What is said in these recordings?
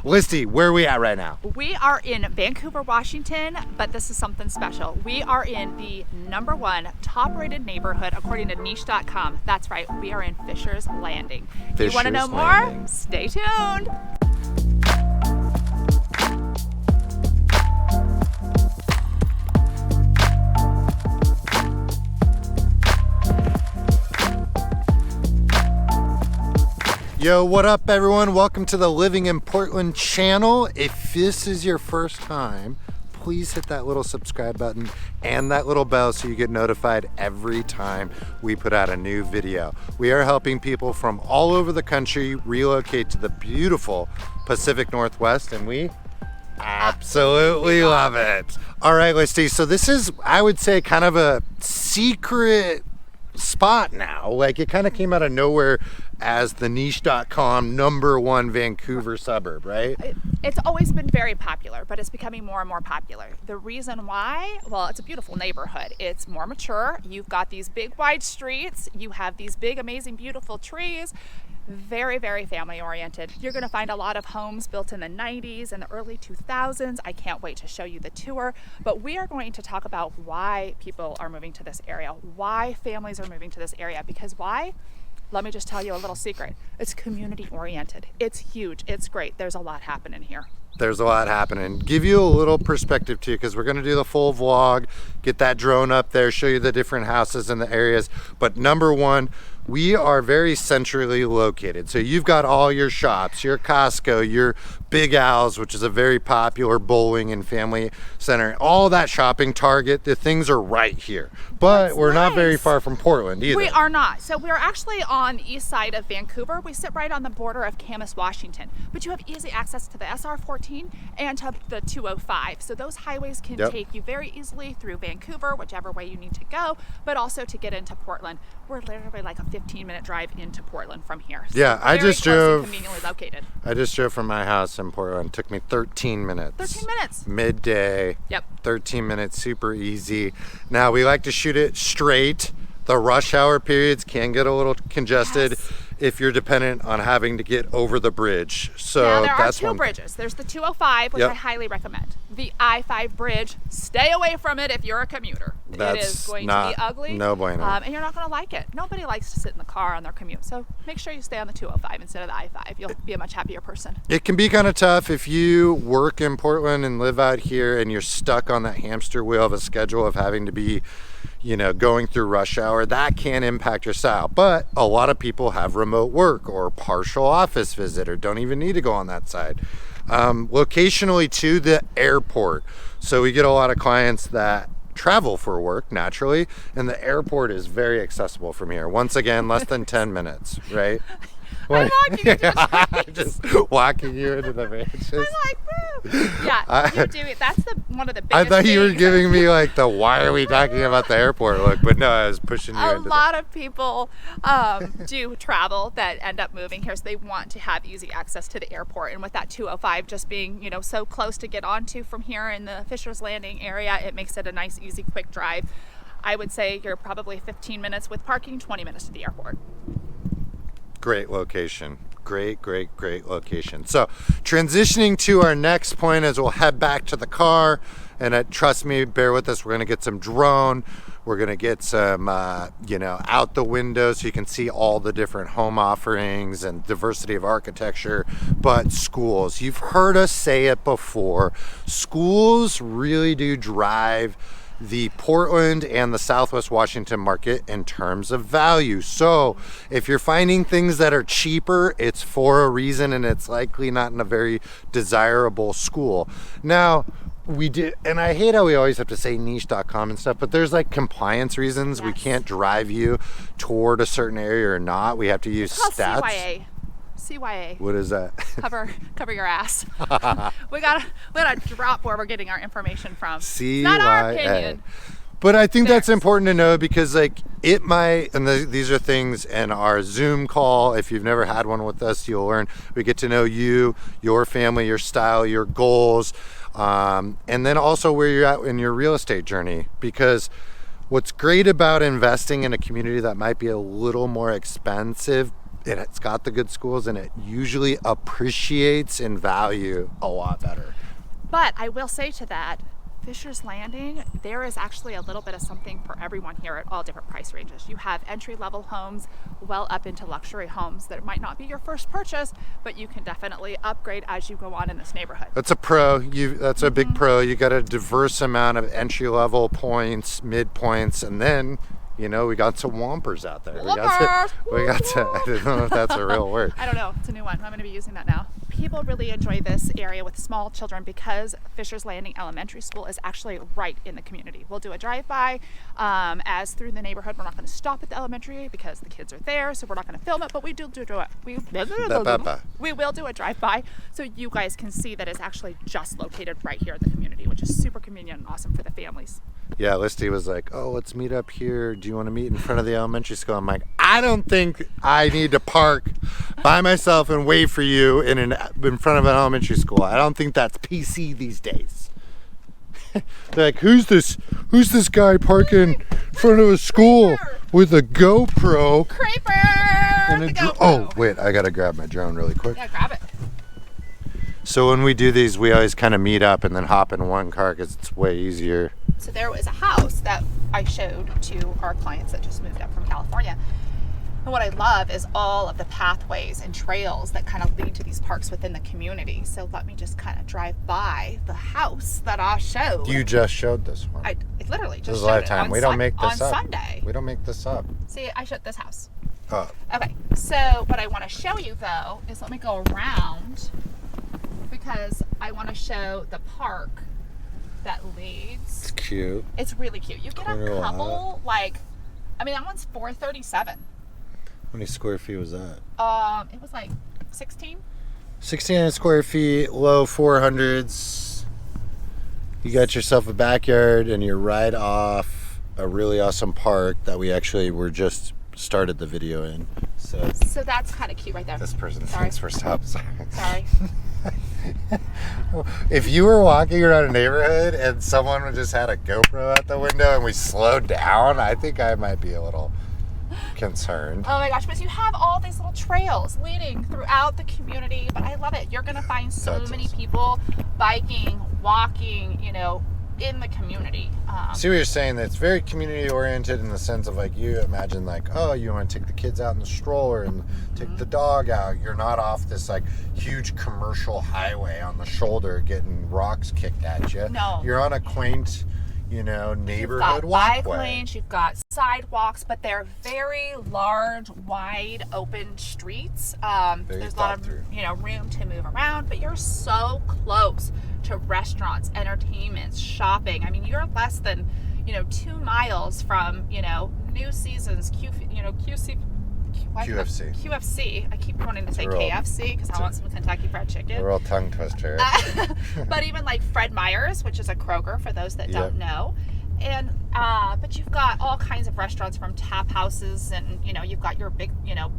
Listy, where are we at right now? We are in Vancouver, Washington, but this is something special. We are in the #1 top-rated neighborhood according to niche.com. That's right, we are in Fisher's Landing. You want to know more? Stay tuned. Yo, what up everyone? Welcome to the Living in Portland channel. If this is your first time, please hit that little subscribe button and that little bell so you get notified every time we put out a new video. We are helping people from all over the country relocate to the beautiful Pacific Northwest, and we absolutely love it. All right, Listy, so this is, I would say, kind of a secret spot now. Like, it kind of came out of nowhere as the niche.com #1 Vancouver suburb, right? It's always been very popular, but it's becoming more and more popular. The reason why, well, it's a beautiful neighborhood. It's more mature. You've got these big wide streets. You have these big, amazing, beautiful trees. Very, very family oriented. You're gonna find a lot of homes built in the 90s and the early 2000s. I can't wait to show you the tour, but we are going to talk about why people are moving to this area, why families are moving to this area, because why? Let me just tell you a little secret. It's community oriented. It's huge, it's great. There's a lot happening here. There's a lot happening. Give you a little perspective too, because we're going to do the full vlog, get that drone up there, show you the different houses and the areas. But #1, we are very centrally located. So you've got all your shops, your Costco, your Big Al's, which is a very popular bowling and family center, all that shopping, Target, the things are right here. But we're not very far from Portland either. We are not. So we're actually on the east side of Vancouver. We sit right on the border of Camas, Washington. But you have easy access to the SR14 and to the 205. So those highways can take you very easily through Vancouver, whichever way you need to go, but also to get into Portland. We're literally like a 15-minute drive into Portland from here. So yeah, I just drove. Conveniently located. I just drove from my house in Portland. It took me 13 minutes. 13 minutes. Midday. Yep. 13 minutes, super easy. Now we like to shoot it straight. The rush hour periods can get a little congested if you're dependent on having to get over the bridge. So now, there that's are two bridges. There's the 205, which I highly recommend. The I-5 bridge, stay away from it if you're a commuter. It is going to be ugly. No bueno. And you're not going to like it. Nobody likes to sit in the car on their commute. So make sure you stay on the 205 instead of the I-5. You'll be a much happier person. It can be kind of tough if you work in Portland and live out here and you're stuck on that hamster wheel of a schedule of having to be, you know, going through rush hour. That can impact your style. But a lot of people have remote work or partial office visit or don't even need to go on that side. Locationally to the airport. So we get a lot of clients that travel for work naturally, and the airport is very accessible from here. Once again, less than 10 minutes, right? I'm walking into the just walking you into the branches. I'm like, woo. Yeah, you do it. That's one of the biggest I thought you were things. giving me like the why are we talking about the airport look, but no, I was pushing you into A lot of people do travel that end up moving here, so they want to have easy access to the airport. And with that 205 just being, you know, so close to get onto from here in the Fisher's Landing area, it makes it a nice, easy, quick drive. I would say you're probably 15 minutes with parking, 20 minutes to the airport. Great location. Great location. So transitioning to our next point as we'll head back to the car, and trust me, bear with us, we're going to get some drone. We're going to get some, out the window so you can see all the different home offerings and diversity of architecture. But schools, you've heard us say it before, schools really do drive the Portland and the Southwest Washington market in terms of value. So if you're finding things that are cheaper, it's for a reason, and it's likely not in a very desirable school. Now, we did, and I hate how we always have to say niche.com and stuff, but there's like compliance reasons. We can't drive you toward a certain area or not. We have to use stats. CYA. What is that? Cover your ass. we got a drop where we're getting our information from. CYA. Not our opinion. But I think that's important to know, because like it might, and these are things in our Zoom call. If you've never had one with us, you'll learn. We get to know you, your family, your style, your goals, and then also where you're at in your real estate journey. Because what's great about investing in a community that might be a little more expensive it's got the good schools, and it usually appreciates in value a lot better. But I will say to that, Fisher's Landing, there is actually a little bit of something for everyone here at all different price ranges. You have entry-level homes well up into luxury homes that might not be your first purchase, but you can definitely upgrade as you go on in this neighborhood. That's a pro. That's a big pro. You got a diverse amount of entry-level points, mid points, and then, you know, we got some Whompers out there. We got to, I don't know if that's a real word. I don't know. It's a new one. I'm going to be using that now. People really enjoy this area with small children because Fisher's Landing Elementary School is actually right in the community. We'll do a drive-by as through the neighborhood. We're not going to stop at the elementary because the kids are there, so we're not going to film it, but we will do a drive-by so you guys can see that it's actually just located right here in the community, which is super convenient and awesome for the families. Yeah, Listy was like, oh, let's meet up here. Do you want to meet in front of the elementary school? I'm like, I don't think I need to park by myself and wait for you in front of an elementary school. I don't think that's PC these days. They're like, who's this guy parking in front of a school with a GoPro? Creeper! And oh, wait, I got to grab my drone really quick. Yeah, grab it. So when we do these, we always kind of meet up and then hop in one car because it's way easier. So there was a house that I showed to our clients that just moved up from California. And what I love is all of the pathways and trails that kind of lead to these parks within the community. So let me just kind of drive by the house that I showed. You just showed this one. I literally just this is showed a it time. on, We don't make this on up. Sunday. We don't make this up. See, I showed this house. Oh. Okay, so what I want to show you though is, let me go around because I want to show the park that leads. It's cute. It's really cute. You get a couple, like, I mean, that one's $437. How many square feet was that? It was like 16. 1,600 square feet, low 400s. You got yourself a backyard and you're right off a really awesome park that we actually were just started the video in. So that's kind of cute right there. This person thinks for stop sign. Sorry. If you were walking around a neighborhood and someone just had a GoPro out the window and we slowed down, I think I might be a little concerned. Oh my gosh, but you have all these little trails leading throughout the community, but I love it. You're going to find so many people biking, walking, you know, in the community. See what you're saying, that it's very community oriented in the sense of like, you imagine like, oh, you want to take the kids out in the stroller and take the dog out. You're not off this like huge commercial highway on the shoulder getting rocks kicked at you. No. You're on a quaint, you know, neighborhood you've got walkway. Bike lanes, you've got sidewalks, but they're very large, wide, open streets. There's a lot of room to move around, but you're so close to restaurants, entertainments, shopping. I mean, you're less than 2 miles from New Seasons, QFC. I keep wanting to say KFC because I want some Kentucky Fried Chicken. A real tongue twister. But even like Fred Meyer's, which is a Kroger for those that don't know. And but you've got all kinds of restaurants, from tap houses, and you've got your big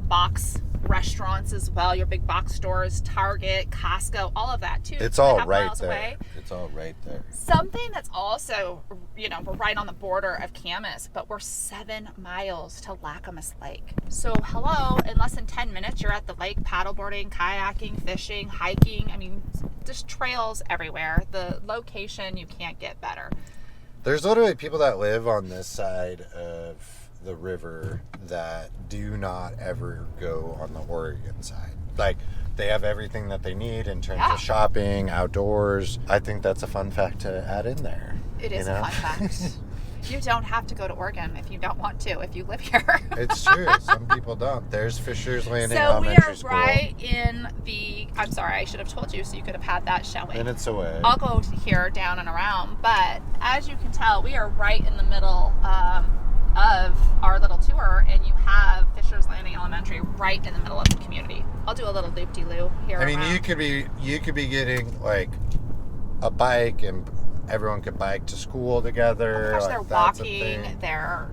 box restaurants as well, your big box stores, Target, Costco, all of that too. It's all right there. Away. It's all right there. Something that's also, we're right on the border of Camas, but we're 7 miles to Lacamas Lake. So hello, in less than 10 minutes, you're at the lake, paddleboarding, kayaking, fishing, hiking. I mean, just trails everywhere. The location, you can't get better. There's literally people that live on this side of the river that do not ever go on the Oregon side. Like, they have everything that they need in terms of shopping, outdoors. I think that's a fun fact to add in there. It is a fun fact. You don't have to go to Oregon if you don't want to, if you live here. It's true. Some people don't. There's Fisher's Landing So Elementary School. we are right in the, I'm sorry, I should have told you so you could have had that showing. Minutes away. I'll go here, down and around, but as you can tell, we are right in the middle of our little tour, and you have Fisher's Landing Elementary right in the middle of the community. I'll do a little loop-de-loo here. I mean, around. you could be getting like a bike, and everyone could bike to school together. Of course, like, they're walking, they're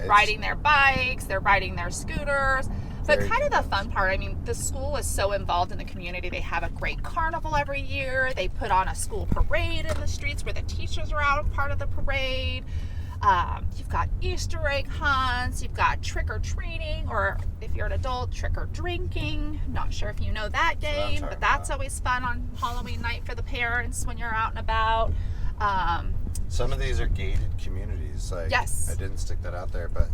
riding their bikes, they're riding their scooters. But kind of the fun part, I mean, the school is so involved in the community. They have a great carnival every year. They put on a school parade in the streets where the teachers are out part of the parade. You've got Easter egg hunts, you've got trick-or-treating, or if you're an adult, trick-or-drinking. Not sure if you know that game, but that's always fun on Halloween night for the parents when you're out and about. Some of these are gated communities. Like, yes. I didn't stick that out there, but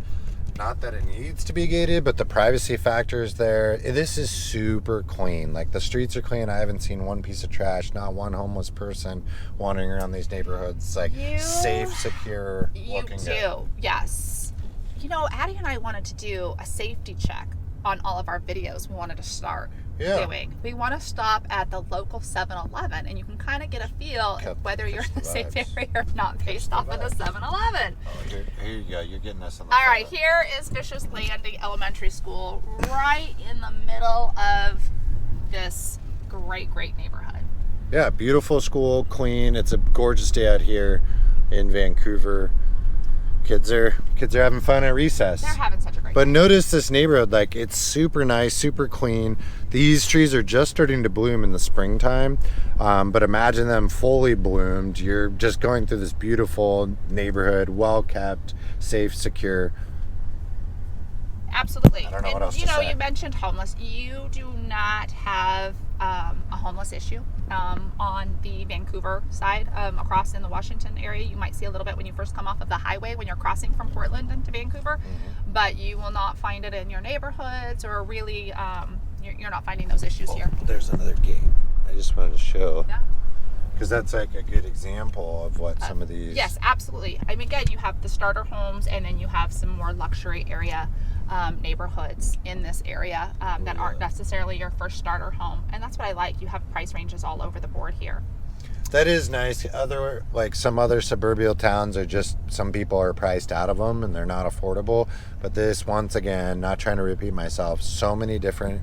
not that it needs to be gated, but the privacy factor is there. This is super clean. Like, the streets are clean. I haven't seen one piece of trash, not one homeless person wandering around these neighborhoods. Like, safe, secure, looking good. You do, yes. You know, Addie and I wanted to do a safety check on all of our videos we wanted to start doing. We want to stop at the local 7-Eleven, and you can kind of get a feel whether you're in a safe area or not based off of the 7-Eleven. Oh, here you go. You're getting us on the All right, here is Fisher's Landing Elementary School, right in the middle of this great neighborhood. Yeah, beautiful school, clean. It's a gorgeous day out here in Vancouver. Kids are having fun at recess. They're having such a great But time. notice this neighborhood, like, it's super nice, super clean. These trees are just starting to bloom in the springtime, but imagine them fully bloomed. You're just going through this beautiful neighborhood, well kept, safe, secure. Absolutely. I don't know what else to say. You mentioned homeless. You do not have a homeless issue on the Vancouver side. Across in the Washington area, you might see a little bit when you first come off of the highway when you're crossing from Portland into Vancouver, but you will not find it in your neighborhoods, or really you're not finding those issues here. There's another gate. I just wanted to show. Yeah. Because that's like a good example of what some of these... Yes, absolutely. I mean, again, you have the starter homes, and then you have some more luxury area neighborhoods in this area that aren't necessarily your first starter home. And that's what I like. You have price ranges all over the board here. That is nice. Some other suburban towns are just, some people are priced out of them and they're not affordable. But this, once again, not trying to repeat myself, so many different,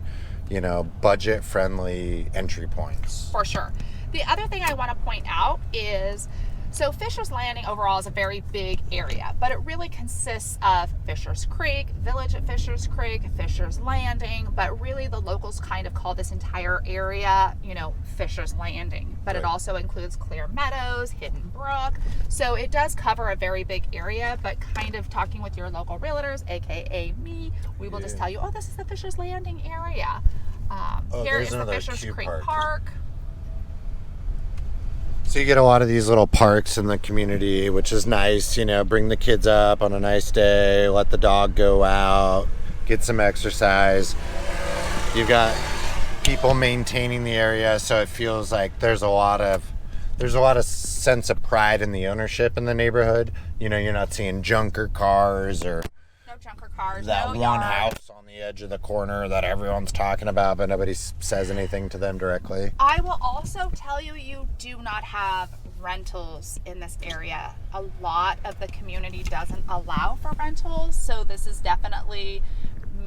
budget-friendly entry points. For sure. The other thing I want to point out is, so Fisher's Landing overall is a very big area, but it really consists of Fisher's Creek, Village at Fisher's Creek, Fisher's Landing, but really the locals kind of call this entire area, Fisher's Landing. But it also includes Clear Meadows, Hidden Brook. So it does cover a very big area, but kind of talking with your local realtors, aka me, we will just tell you, this is the Fisher's Landing area. Here is the Fisher's Creek Park. So you get a lot of these little parks in the community, which is nice, bring the kids up on a nice day, let the dog go out, get some exercise. You've got people maintaining the area, so it feels like there's a lot of sense of pride in the ownership in the neighborhood. You're not seeing junker cars or no junker cars, that no one yard. house on the edge of the corner that everyone's talking about, but nobody says anything to them directly. I will also tell you, you do not have rentals in this area. A lot of the community doesn't allow for rentals, so this is definitely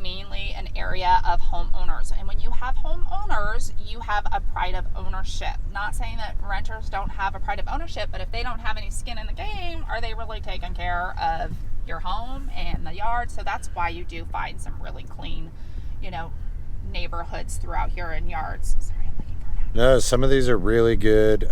mainly an area of homeowners. And when you have homeowners, you have a pride of ownership. Not saying that renters don't have a pride of ownership, but if they don't have any skin in the game, are they really taking care of your home and the yard? So that's why you do find some really clean, neighborhoods throughout here in yards. Sorry, I'm looking for it. No, some of these are really good.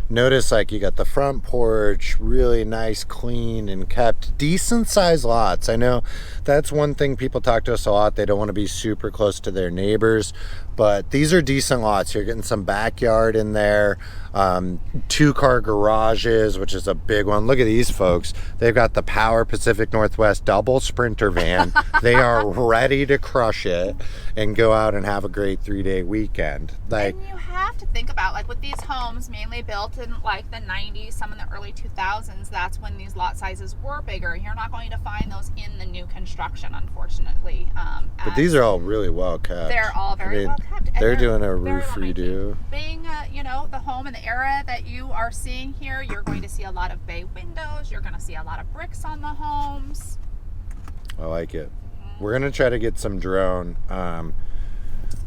Notice you got the front porch, really nice, clean and kept, decent sized lots. I know that's one thing people talk to us a lot. They don't want to be super close to their neighbors, but these are decent lots. You're getting some backyard in there, 2-car garages, which is a big one. Look at these folks. They've got the Power Pacific Northwest double Sprinter van. They are ready to crush it and go out and have a great 3-day weekend. And you have to think about, with these homes mainly built in the 90s, some in the early 2000s, that's when these lot sizes were bigger. You're not going to find those in the new construction, unfortunately. But these are all really well kept. They're all very well kept. And they're doing a roof redo. Being, the home and the era that you are seeing here, you're going to see a lot of bay windows. You're going to see a lot of bricks on the homes. I like it. We're going to try to get some drone.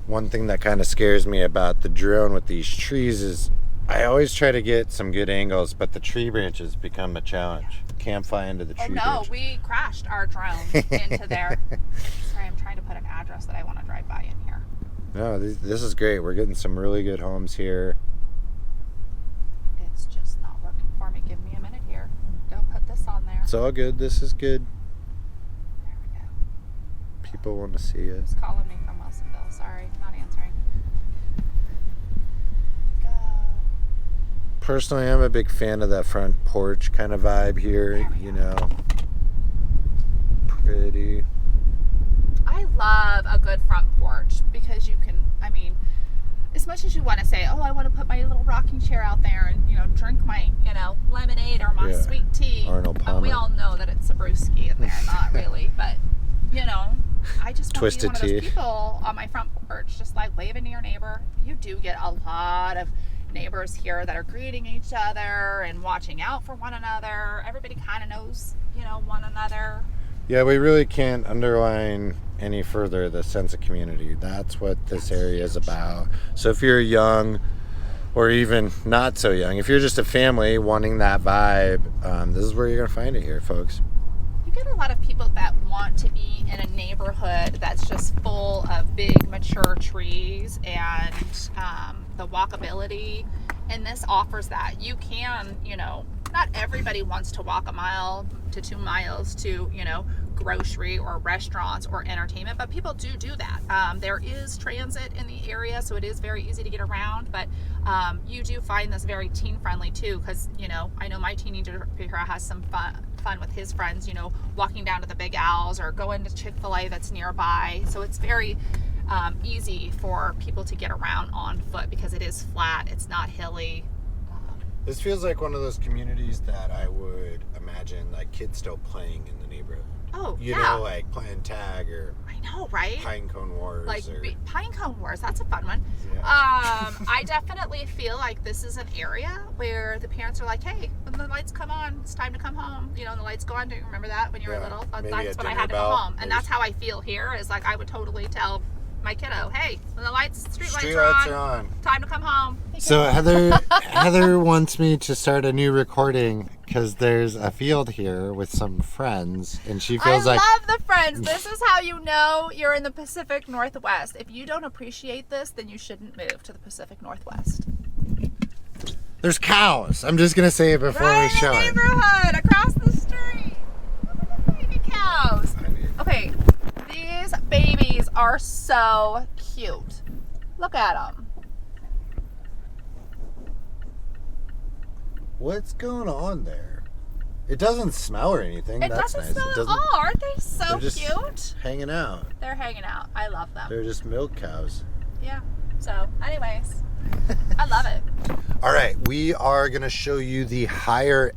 One thing that kind of scares me about the drone with these trees is I always try to get some good angles, but the tree branches become a challenge. Can't fly into the tree branch. We crashed our drone into there. Sorry, I'm trying to put an address that I want to drive by in here. No, this is great. We're getting some really good homes here. It's just not working for me. Give me a minute here. Don't put this on there. It's all good. This is good. There we go. People want to see it. He's calling me from Wilsonville. Sorry, not answering. Go. Personally, I'm a big fan of that front porch kind of vibe here. You know, pretty. I love a good front porch because you can, I mean, as much as you want to say, oh, I want to put my little rocking chair out there and, drink my, lemonade or my sweet tea. Arnold Palmer. We all know that it's a brewski in there, not really, but, I just want to be one of those people on my front porch, just like waving to your neighbor. You do get a lot of neighbors here that are greeting each other and watching out for one another. Everybody kind of knows, one another. Yeah, we really can't underline any further the sense of community. That's what this area is about. So if you're young or even not so young, if you're just a family wanting that vibe, this is where you're going to find it here, folks. You get a lot of people that want to be in a neighborhood that's just full of big, mature trees and the walkability. And this offers that. You can, not everybody wants to walk a mile to 2 miles to, grocery or restaurants or entertainment, but people do that. There is transit in the area, so it is very easy to get around, but you do find this very teen friendly too, because, I know my teenager here has some fun with his friends, walking down to the Big Owls or going to Chick-fil-A that's nearby. So it's very easy for people to get around on foot because it is flat, it's not hilly. This feels like one of those communities that I would imagine like kids still playing in the neighborhood. Oh, you know, like playing tag or I know, right? Pine Cone Wars. Like Pine Cone Wars, that's a fun one. Yeah. I definitely feel like this is an area where the parents are like, hey, when the lights come on, it's time to come home. And the lights go on. Do you remember that when you were little? That's when I had to go home. And that's how I feel here is like I would totally tell my kiddo, hey, when the street lights are on, time to come home. So Heather wants me to start a new recording because there's a field here with some friends, and she feels I love the friends. This is how you know you're in the Pacific Northwest. If you don't appreciate this, then you shouldn't move to the Pacific Northwest. There's cows. I'm just gonna say it before we show it. Neighborhood across the street. Look at the baby cows. Okay, these babies are so cute. Look at them. What's going on there? It doesn't smell or anything. That's doesn't nice. smell at all. Aren't they so cute? Hanging out. They're hanging out. I love them. They're just milk cows. Yeah. So, anyways, I love it. All right, we are going to show you the higher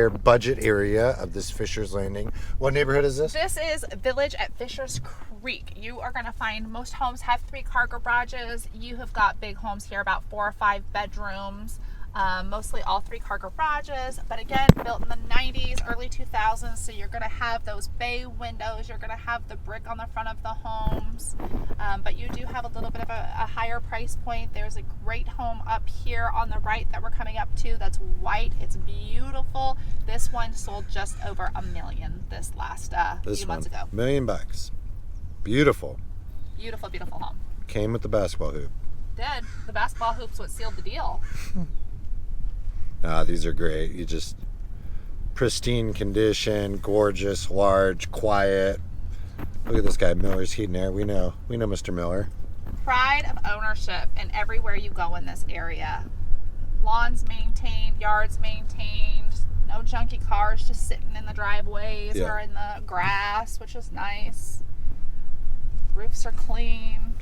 budget area of this Fisher's Landing. What neighborhood is this? This is Village at Fisher's Creek. You are going to find most homes have 3-car garages. You have got big homes here, about 4 or 5 bedrooms. Mostly all 3-car garages, but again, built in the 90s, early 2000s, so you're going to have those bay windows, you're going to have the brick on the front of the homes, but you do have a little bit of a higher price point. There's a great home up here on the right that we're coming up to that's white. It's beautiful. This one sold just over $1 million this last few months ago. $1 million. Beautiful. Beautiful, beautiful home. Came with the basketball hoop. Did. The basketball hoop's what sealed the deal. These are great. You just pristine condition, gorgeous, large, quiet. Look at this guy, Miller's Heat and Air. We know Mr. Miller. Pride of ownership in everywhere you go in this area. Lawns maintained, yards maintained, no junky cars just sitting in the driveways or in the grass, which is nice. Roofs are clean.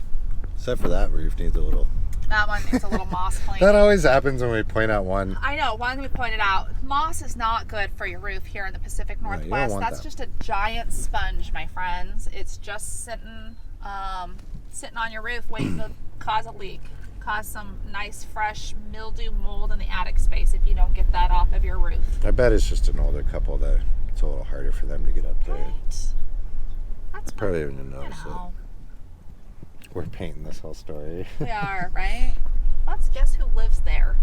Except for that roof needs a little... That one needs a little moss cleaning. That always happens when we point out one. I know, one we pointed out. Moss is not good for your roof here in the Pacific Northwest. No, That's just a giant sponge, my friends. It's just sitting on your roof waiting to cause a leak. Cause some nice, fresh mildew, mold in the attic space if you don't get that off of your roof. I bet it's just an older couple that it's a little harder for them to get up there. Right. That's probably even notice it. know. We're painting this whole story. We are, right? Let's guess who lives there.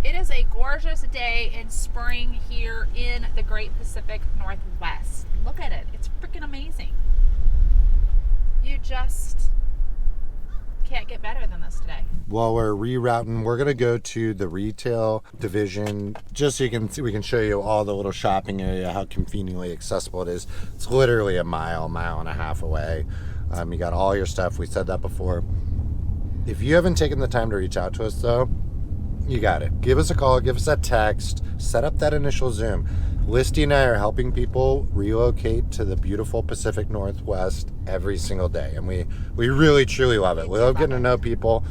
It is a gorgeous day in spring here in the Great Pacific Northwest. Look at it. It's freaking amazing. You just can't get better than this today. While we're rerouting, we're gonna go to the retail division just so you can see, we can show you all the little shopping area, how conveniently accessible it is. It's literally a mile and a half away. You got all your stuff. We said that before. If you haven't taken the time to reach out to us though, you got it. Give us a call, give us a text, set up that initial Zoom. Listy and I are helping people relocate to the beautiful Pacific Northwest every single day. And we really, truly love it. We love getting to know people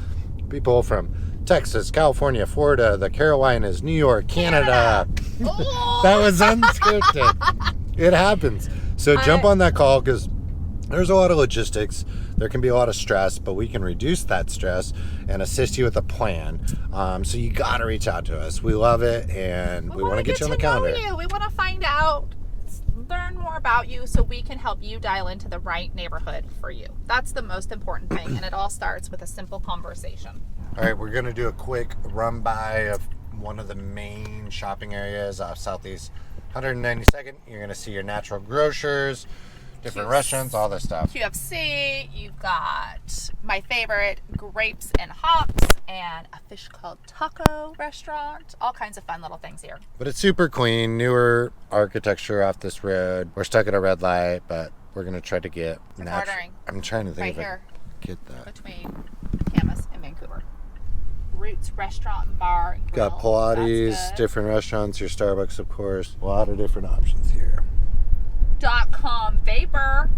from Texas, California, Florida, the Carolinas, New York, Canada. Oh. That was unscripted. It happens. So jump on that call because there's a lot of logistics. There can be a lot of stress, but we can reduce that stress and assist you with a plan. So you got to reach out to us. We love it, and we want to get you on the calendar. We want to find out, learn more about you so we can help you dial into the right neighborhood for you. That's the most important thing, and it all starts with a simple conversation. All right, we're going to do a quick run by of one of the main shopping areas off Southeast 192nd. You're going to see your natural grocers, different restaurants, all this stuff. QFC, you've got my favorite, grapes and hops, and a fish called taco restaurant. All kinds of fun little things here. But it's super clean, newer architecture off this road. We're stuck at a red light, but we're going to try to get ordering. I'm trying to think Right if here. I can get that. Between Camas and Vancouver. Roots Restaurant and Bar and Grill. Got Pilates, different restaurants, your Starbucks, of course. A lot of different options here. .com Vapor,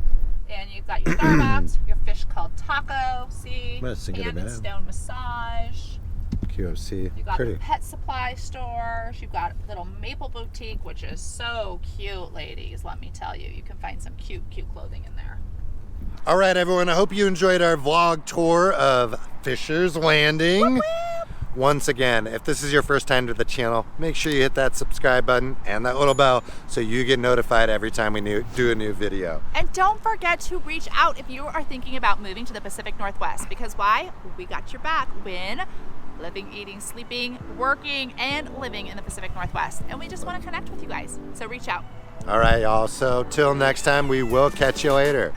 and you've got your Starbucks, your fish called taco, see, and Stone Massage. QFC, You've got pretty. the pet supply stores. You've got little Maple Boutique, which is so cute, ladies. Let me tell you, you can find some cute clothing in there. All right, everyone. I hope you enjoyed our vlog tour of Fisher's Landing. Whoop, whoop. Once again, if this is your first time to the channel, make sure you hit that subscribe button and that little bell so you get notified every time we do a new video. And don't forget to reach out if you are thinking about moving to the Pacific Northwest, because why? We got your back when living, eating, sleeping, working, and living in the Pacific Northwest. And we just want to connect with you guys. So reach out. All right, y'all. So till next time, we will catch you later.